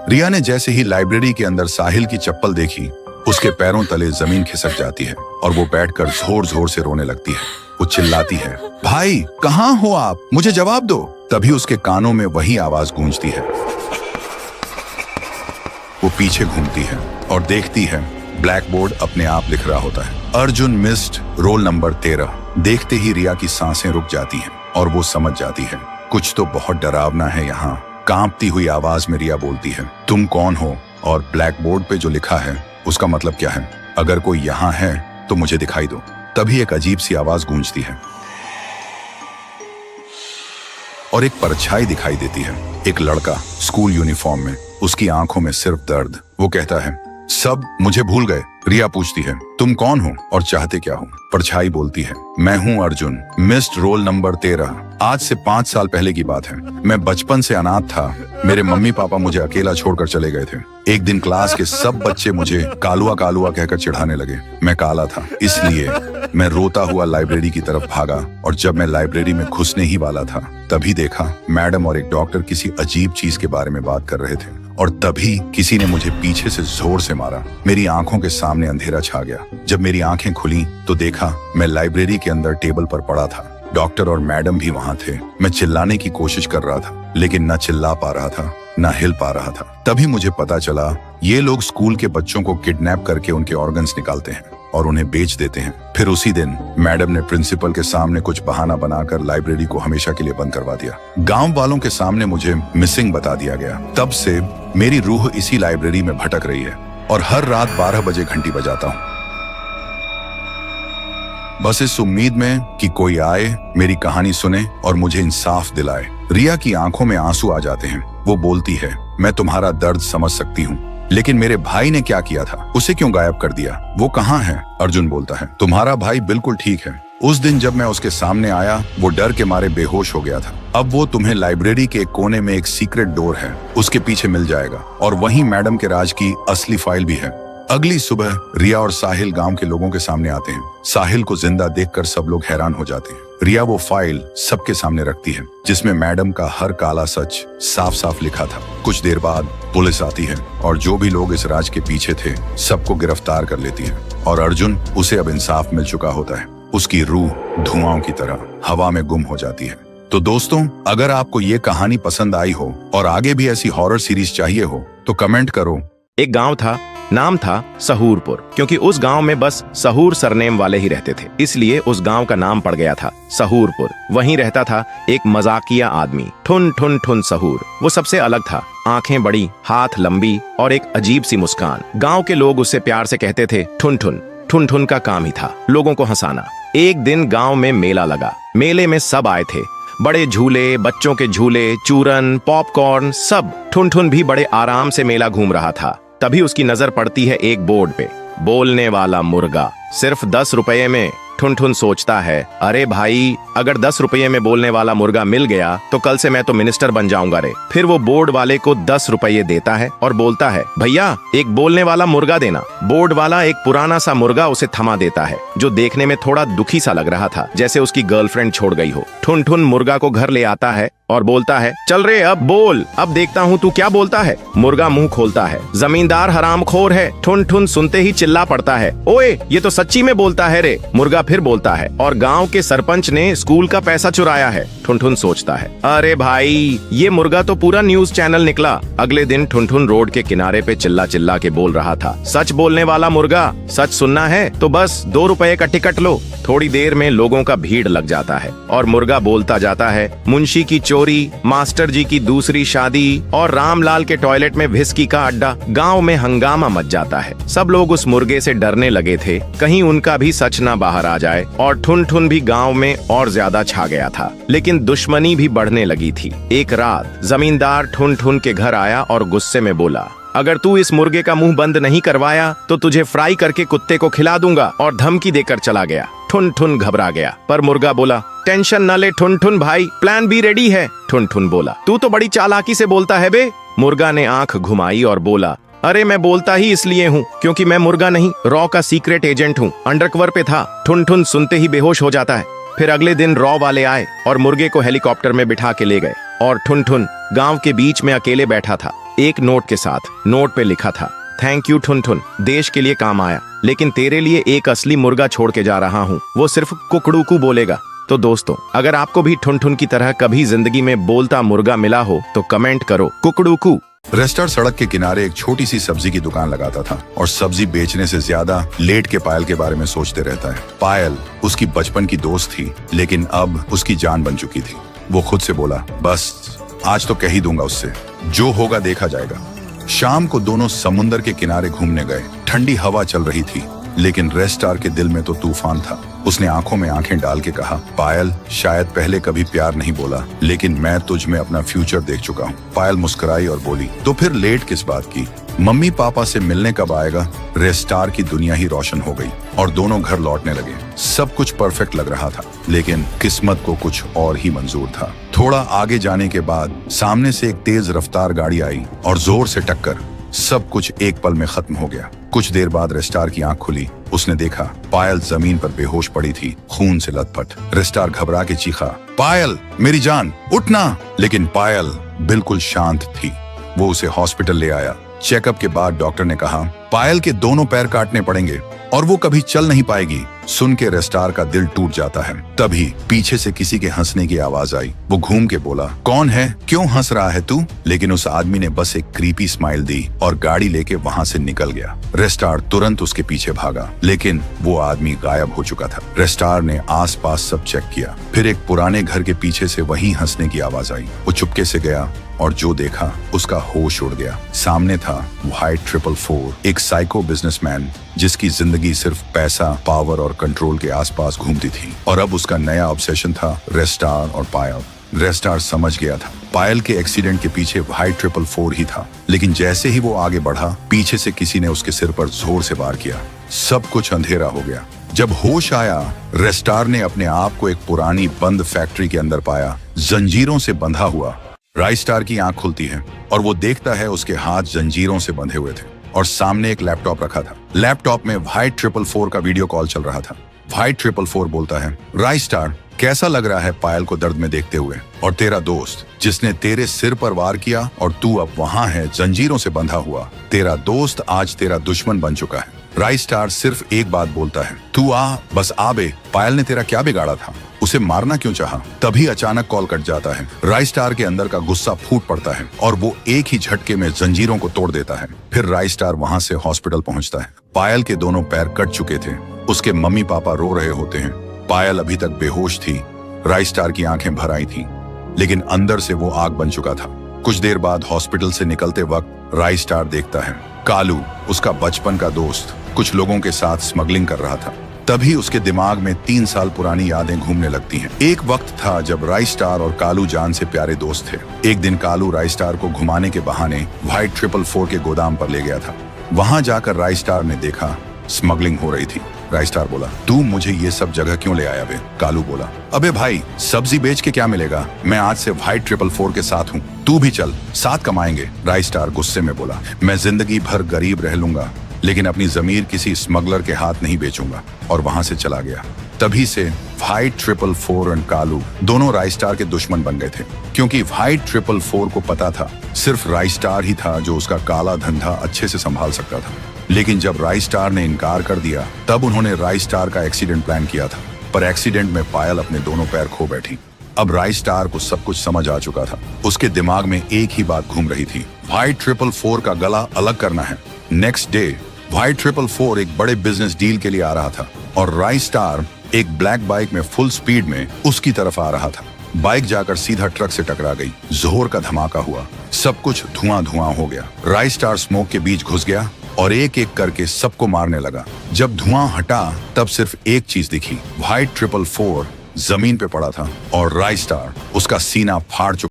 रिया ने जैसे ही लाइब्रेरी के अंदर साहिल की चप्पल देखी, उसके पैरों तले जमीन खिसक जाती है और वो बैठकर जोर जोर से रोने लगती है। वो चिल्लाती है, भाई कहाँ हो आप, मुझे जवाब दो। तभी उसके कानों में वही आवाज गूंजती है। वो पीछे घूमती है और देखती है ब्लैक बोर्ड अपने आप लिख रहा होता है, अर्जुन मिस्ड रोल नंबर 13। देखते ही रिया की सांसें रुक जाती हैं और वो समझ जाती है कुछ तो बहुत डरावना है यहाँ। कांपती हुई आवाज में रिया बोलती है, तुम कौन हो और ब्लैक बोर्ड पे जो लिखा है उसका मतलब क्या है? अगर कोई यहाँ है तो मुझे दिखाई दो। तभी एक अजीब सी आवाज गूंजती है और एक परछाई दिखाई देती है। एक लड़का स्कूल यूनिफॉर्म में, उसकी आंखों में सिर्फ दर्द। वो कहता है, सब मुझे भूल गए। रिया पूछती है, तुम कौन हो और चाहते क्या हो? परछाई बोलती है, मैं हूँ अर्जुन, मिस्ड रोल नंबर 13। आज से 5 साल पहले की बात है। मैं बचपन से अनाथ था। मेरे मम्मी पापा मुझे अकेला छोड़कर चले गए थे। एक दिन क्लास के सब बच्चे मुझे कालुआ कालुआ कहकर चिढ़ाने लगे। मैं काला था, इसलिए मैं रोता हुआ लाइब्रेरी की तरफ भागा और जब मैं लाइब्रेरी में घुसने ही वाला था तभी देखा मैडम और एक डॉक्टर किसी अजीब चीज के बारे में बात कर रहे थे और तभी किसी ने मुझे पीछे से जोर से मारा। मेरी आंखों के सामने अंधेरा छा गया। जब मेरी आंखें खुली तो देखा मैं लाइब्रेरी के अंदर टेबल पर पड़ा था। डॉक्टर और मैडम भी वहां थे। मैं चिल्लाने की कोशिश कर रहा था लेकिन न चिल्ला पा रहा था न हिल पा रहा था। तभी मुझे पता चला ये लोग स्कूल के बच्चों को किडनैप करके उनके ऑर्गन्स निकालते हैं और उन्हें बेच देते हैं। फिर उसी दिन मैडम ने प्रिंसिपल के सामने कुछ बहाना बनाकर लाइब्रेरी को हमेशा के लिए बंद करवा दिया। गांव वालों के सामने मुझे मिसिंग बता दिया गया। तब से मेरी रूह इसी लाइब्रेरी में भटक रही है और हर रात 12 बजे घंटी बजाता हूँ, बस इस उम्मीद में कि कोई आए, मेरी कहानी सुने और मुझे इंसाफ दिलाए। रिया की आंखों में आंसू आ जाते हैं। वो बोलती है, मैं तुम्हारा दर्द समझ सकती हूँ, लेकिन मेरे भाई ने क्या किया था? उसे क्यों गायब कर दिया? वो कहाँ है? अर्जुन बोलता है, तुम्हारा भाई बिल्कुल ठीक है। उस दिन जब मैं उसके सामने आया वो डर के मारे बेहोश हो गया था। अब वो तुम्हें लाइब्रेरी के एक कोने में एक सीक्रेट डोर है, उसके पीछे मिल जाएगा और वहीं मैडम के राज की असली फाइल भी है। अगली सुबह रिया और साहिल गांव के लोगों के सामने आते हैं। साहिल को जिंदा देखकर सब लोग हैरान हो जाते हैं। रिया वो फाइल सबके सामने रखती है जिसमें मैडम का हर काला सच साफ साफ लिखा था। कुछ देर बाद पुलिस आती है और जो भी लोग इस राज के पीछे थे सबको गिरफ्तार कर लेती है और अर्जुन, उसे अब इंसाफ मिल चुका होता है। उसकी रूह धुआं की तरह हवा में गुम हो जाती है। तो दोस्तों, अगर आपको ये कहानी पसंद आई हो और आगे भी ऐसी हॉरर सीरीज चाहिए हो तो कमेंट करो। एक गांव था, नाम था सहूरपुर, क्योंकि उस गांव में बस सहूर सरनेम वाले ही रहते थे, इसलिए उस गांव का नाम पड़ गया था सहूरपुर। वहीं रहता था एक मजाकिया आदमी, ठुन ठुन ठुन सहूर। वो सबसे अलग था, आंखें बड़ी, हाथ लंबी और एक अजीब सी मुस्कान। गांव के लोग उससे प्यार से कहते थे ठुन ठुन। ठुन ठुन का काम ही था लोगों को हंसाना। एक दिन गांव में मेला लगा। मेले में सब आए थे, बड़े झूले, बच्चों के झूले, चूरन, पॉपकॉर्न, सब। ठुन ठुन भी बड़े आराम से मेला घूम रहा था। तभी उसकी नजर पड़ती है एक बोर्ड पे, बोलने वाला मुर्गा, सिर्फ 10 रुपये में। ठुन ठुन सोचता है, अरे भाई, अगर 10 रुपये में बोलने वाला मुर्गा मिल गया तो कल से मैं तो मिनिस्टर बन जाऊंगा रे। फिर वो बोर्ड वाले को 10 रुपये देता है और बोलता है, भैया एक बोलने वाला मुर्गा देना। बोर्ड वाला एक पुराना सा मुर्गा उसे थमा देता है, जो देखने में थोड़ा दुखी सा लग रहा था, जैसे उसकी गर्लफ्रेंड छोड़ गई हो। ठुन ठुन मुर्गा को घर ले आता है और बोलता है, चल रे अब बोल, अब देखता हूँ तू क्या बोलता है। मुर्गा मुंह खोलता है, जमींदार हरामखोर है। ठुन ठुन सुनते ही चिल्ला पड़ता है, ओए ये तो सच्ची में बोलता है रे। मुर्गा फिर बोलता है, और गांव के सरपंच ने स्कूल का पैसा चुराया है। ठुन ठुन सोचता है, अरे भाई, ये मुर्गा तो पूरा न्यूज चैनल निकला। अगले दिन ठुन ठुन रोड के किनारे पे चिल्ला चिल्ला के बोल रहा था, सच बोलने वाला मुर्गा, सच सुनना है तो बस 2 रुपए का टिकट लो। थोड़ी देर में लोगों का भीड़ लग जाता है और मुर्गा बोलता जाता है, मुंशी की चोरी, मास्टर जी की दूसरी शादी और रामलाल के टॉयलेट में व्हिस्की का अड्डा। गांव में हंगामा मच जाता है। सब लोग उस मुर्गे से डरने लगे थे, कहीं उनका भी सच ना बाहर आ जाए। और ठुन ठुन भी गांव में और ज्यादा छा गया था, लेकिन दुश्मनी भी बढ़ने लगी थी। एक रात जमींदार ठुन ठुन के घर आया और गुस्से में बोला, अगर तू इस मुर्गे का मुंह बंद नहीं करवाया तो तुझे फ्राई करके कुत्ते को खिला दूंगा, और धमकी देकर चला गया। ठुन ठुन घबरा गया, पर मुर्गा बोला, टेंशन न ले ठुन ठुन भाई, प्लान बी रेडी है। ठुन ठुन बोला, तू तो बड़ी चालाकी से बोलता है बे। मुर्गा ने आंख घुमाई और बोला, अरे मैं बोलता ही इसलिए हूँ क्योंकि मैं मुर्गा नहीं, रॉ का सीक्रेट एजेंट हूँ, अंडरकवर पे था। ठुन ठुन सुनते ही बेहोश हो जाता है। फिर अगले दिन रॉ वाले आए और मुर्गे को हेलीकॉप्टर में बिठा के ले गए और ठुन ठुन गांव के बीच में अकेले बैठा था। एक नोट के साथ। नोट पे लिखा था, थैंक यू ठुन ठुन, देश के लिए काम आया, लेकिन तेरे लिए एक असली मुर्गा छोड़ के जा रहा हूँ, वो सिर्फ कुकड़ूकू बोलेगा। तो दोस्तों, अगर आपको भी ठुन ठुन की तरह कभी जिंदगी में बोलता मुर्गा मिला हो तो कमेंट करो कुकड़ूकू। रेस्टार सड़क के किनारे एक छोटी सी सब्जी की दुकान लगाता था और सब्जी बेचने से ज्यादा लेट के पायल के बारे में सोचते रहता है। पायल उसकी बचपन की दोस्त थी, लेकिन अब उसकी जान बन चुकी थी। वो खुद से बोला, बस आज तो कह ही दूंगा उससे, जो होगा देखा जाएगा। शाम को दोनों समुंदर के किनारे घूमने गए। ठंडी हवा चल रही थी, लेकिन रेस्टार के दिल में तो तूफान था। उसने आंखों में आंखें डाल के कहा, पायल, शायद पहले कभी प्यार नहीं बोला, लेकिन मैं तुझ में अपना फ्यूचर देख चुका हूँ। पायल मुस्कुराई और बोली, तो फिर लेट किस बात की? मम्मी पापा से मिलने कब आएगा? रेस्टार की दुनिया ही रोशन हो गई और दोनों घर लौटने लगे। सब कुछ परफेक्ट लग रहा था, लेकिन किस्मत को कुछ और ही मंजूर था। थोड़ा आगे जाने के बाद सामने से एक तेज रफ्तार गाड़ी आई और जोर से टक्कर। सब कुछ एक पल में खत्म हो गया। कुछ देर बाद रेस्टार की आंख खुली। उसने देखा पायल जमीन पर बेहोश पड़ी थी, खून से लथपथ। रेस्टार घबरा के चीखा, पायल मेरी जान, उठना! लेकिन पायल बिल्कुल शांत थी। वो उसे हॉस्पिटल ले आया। चेकअप के बाद डॉक्टर ने कहा, पायल के दोनों पैर काटने पड़ेंगे और वो कभी चल नहीं पाएगी। सुन के रेस्टार का दिल टूट जाता है। तभी पीछे से किसी के हंसने की आवाज आई। वो घूम के बोला, कौन है? क्यों हंस रहा है तू? लेकिन उस आदमी ने बस एक क्रीपी स्माइल दी और गाड़ी लेके वहां से निकल गया। रेस्टार तुरंत उसके पीछे भागा, लेकिन वो आदमी गायब हो चुका था। रेस्टार ने आसपास सब चेक किया। फिर एक पुराने घर के पीछे से वही हंसने की आवाज आई। वो चुपके से गया और जो देखा उसका होश उड़ गया। सामने था व्हाइट 444, एक साइको बिजनेसमैन जिसकी जिंदगी सिर्फ पैसा, पावर और कंट्रोल के आसपास घूमती थी। और अब उसका नया ऑब्सेशन था रेस्टार और पायल। रेस्टार समझ गया था पायल के एक्सीडेंट के पीछे व्हाइट 444 ही था, लेकिन जैसे ही वो आगे बढ़ा, पीछे से किसी ने उसके सिर पर जोर से वार किया। सब कुछ अंधेरा हो गया। जब होश आया, रेस्टार ने अपने आप को एक पुरानी बंद फैक्ट्री के अंदर पाया, जंजीरों से बंधा हुआ। राइस्टार की आंख खुलती है और वो देखता है उसके हाथ जंजीरों से बंधे हुए थे और सामने एक लैपटॉप रखा था। लैपटॉप में व्हाइट 444 का वीडियो कॉल चल रहा था। व्हाइट 444 बोलता है, राइस्टार, कैसा लग रहा है पायल को दर्द में देखते हुए? और तेरा दोस्त जिसने तेरे सिर पर वार किया और तू अब वहां है जंजीरों से बंधा हुआ, तेरा दोस्त आज तेरा दुश्मन बन चुका है। राइस्टार सिर्फ एक बात बोलता है, तू आ, बस आ बे। पायल ने तेरा क्या बिगाड़ा था? उसे मारना क्यों चाहा? तभी अचानक कॉल कट जाता है। राइस्टार के अंदर का गुस्सा फूट पड़ता है और वो एक ही झटके में जंजीरों को तोड़ देता है। फिर राइस्टार वहां से हॉस्पिटल पहुंचता है। पायल के दोनों पैर कट चुके थे। उसके मम्मी पापा रो रहे होते हैं। पायल अभी तक बेहोश थी। राइस्टार की आंखें भर आई थी, लेकिन अंदर से वो आग बन चुका था। कुछ देर बाद हॉस्पिटल से निकलते वक्त राइस्टार देखता है कालू, उसका बचपन का दोस्त, कुछ लोगों के साथ स्मगलिंग कर रहा था। तभी उसके दिमाग में 3 साल पुरानी यादें घूमने लगती हैं। एक वक्त था जब राइस्टार और कालू जान से प्यारे दोस्त थे। एक दिन कालू राइस्टार को घुमाने के बहाने व्हाइट 444 के गोदाम पर ले गया था। वहां जाकर राइस्टार ने देखा स्मगलिंग हो रही थी। राइस्टार बोला, तू मुझे ये सब जगह क्यों ले आया बे? कालू बोला, अबे भाई, सब्जी बेच के क्या मिलेगा? मैं आज से व्हाइट 444 के साथ हूँ, तू भी चल, साथ कमाएंगे। राइस्टार गुस्से में बोला, मैं जिंदगी भर गरीब रह लूंगा, लेकिन अपनी जमीर किसी स्मगलर के हाथ नहीं बेचूंगा। और वहां से चला गया। तभी से व्हाइट 444 और कालू दोनों राइस्टार के दुश्मन बन गए थे, क्योंकि व्हाइट 444 को पता था सिर्फ राइस्टार ही था जो उसका काला धंधा अच्छे से संभाल सकता था। लेकिन जब राइस्टार ने इनकार कर दिया, तब उन्होंने राइस्टार का एक्सीडेंट प्लान किया था। पर एक्सीडेंट में पायल अपने दोनों पैर खो बैठी। अब राइस्टार को सब कुछ समझ आ चुका था। उसके दिमाग में एक ही बात घूम रही थी, व्हाइट 444 का गला अलग करना है। नेक्स्ट डे व्हाइट 444 एक बड़े बिजनेस डील के लिए आ रहा था और राइस्टार एक ब्लैक बाइक में फुल स्पीड में उसकी तरफ आ रहा था। बाइक जाकर सीधा ट्रक से टकरा गई। जोर का धमाका हुआ। सब कुछ धुआं धुआं हो गया। राइस्टार स्मोक के बीच घुस गया और एक एक करके सबको मारने लगा। जब धुआं हटा, तब सिर्फ एक चीज दिखी, व्हाइट 444 जमीन पे पड़ा था और राइस्टार उसका सीना फाड़ चुका